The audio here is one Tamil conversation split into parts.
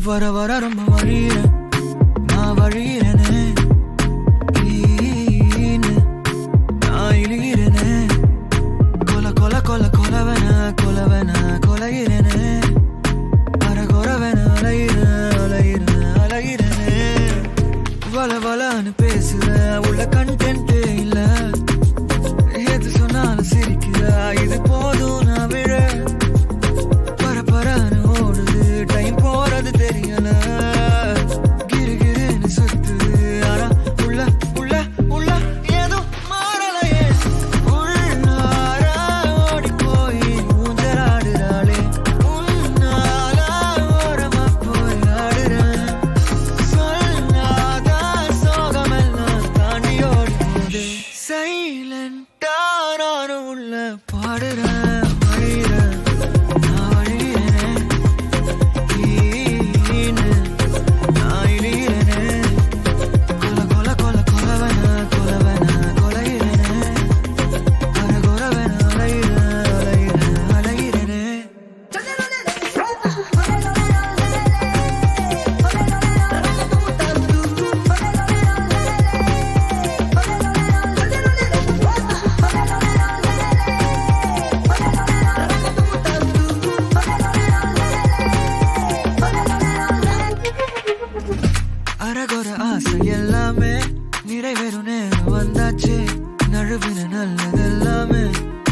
வர வர ரொம்ப வழியிறேன், நான் வழியிறேனே, நீன்னு நான் இழிகிறேனே, கொல கொல கொல கொலவன கொலவன கொலைகிறேனே, அரகொரவன அலையிறேன் அலையிறேன் அலைகிறேனே, வள வளன்னு பேசுறேன், உள்ள கண்டென்ட்டே இல்ல, எது சொன்னாலும் சிரிக்கிற, இது போதும் நான் விழ, பரபரன்னு ஓடுது டைம் போறது தெரியல, கிருகிருன்னு சுத்துது ஆனா உள்ள உள்ள உள்ள ஏதோ மாறலையே, உள்ளார ஓடி போய் ஊஞ்சலாடுறாளே, உன்னால ஓரமா போய் ஆடுறேன், சொல்லாத சோகமெல்லாம் தாண்டி ஓடி போகுது, சைலண்டா நானும் உள்ள பாடுறேன், வழியிறேன், நான் வழியிறேனே, நீன்னு நான் இழிகிறேனே, கொல கொல கொல கொலவன கொலவன கொலைகிறேனே, அரகொரவன அலையிறேன் அலையிறேன் அலைகிறேனே. அரகொர ஆசை எல்லாமே நிறைவேறும் நேரம் வந்தாச்சு, நழுவின நல்லதெல்லாமே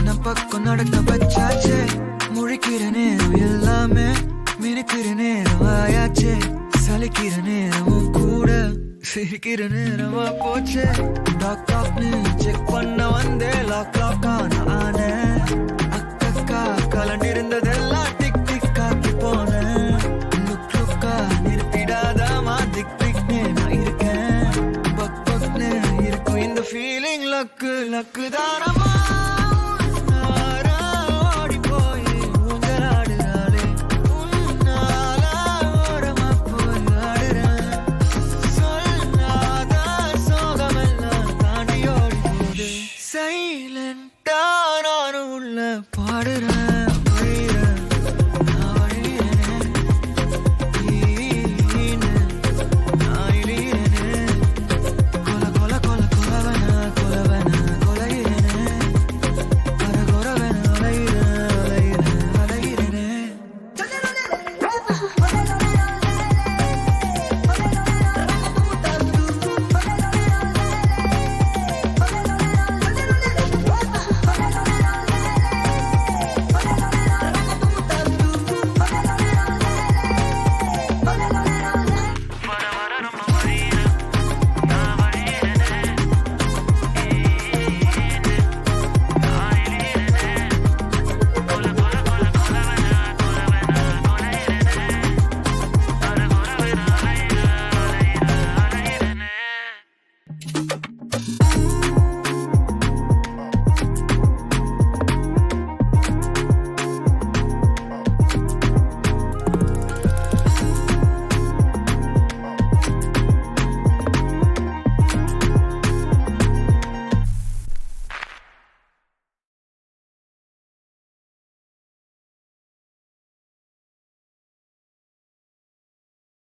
நம் பக்கம் நடக்க வச்சாச்சு, முழிக்கிற நேரம் எல்லாமே மினுக்கிற நேரம் ஆயாச்சு, சலிக்கிற நேரமும் கூட சிரிக்கிற நேரமா போச்சு, டாக் டாக்னு செக் பண்ண வந்தே லாக் லாக் ஆன அக்கக்கா கலண்டிருந்ததெல்லாம் டிக் டிக் காக்கி போனேன், லுக் லுக்கா நிறுத்திடாதமா திக் திக்னே நான் இருக்கேன், பக் பக்னு இருக்கும் இந்த ஃபீலிங் லக்கு லக்கு தானமா, உன்னார ஓடி போய் ஊஞ்சலாடுறாளே, உன்னால ஓரமா போய் ஆடுறேன், சொல்லாத சோகமெல்லாம் தாண்டி ஓடி போகுது, சைலண்டா நானும் உள்ள பாடுறேன், வழியிறேன், நான் வழியிறேனே, நீன்னு நான் இழிகிறேனே, கொல கொல கொல கொலவன கொலவன கொலைகிறேனே, அரகொரவன அலையிறேன் அலையிறேன் அலைகிறேனே.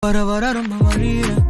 வர வர ரொம்ப வழியிறேன்,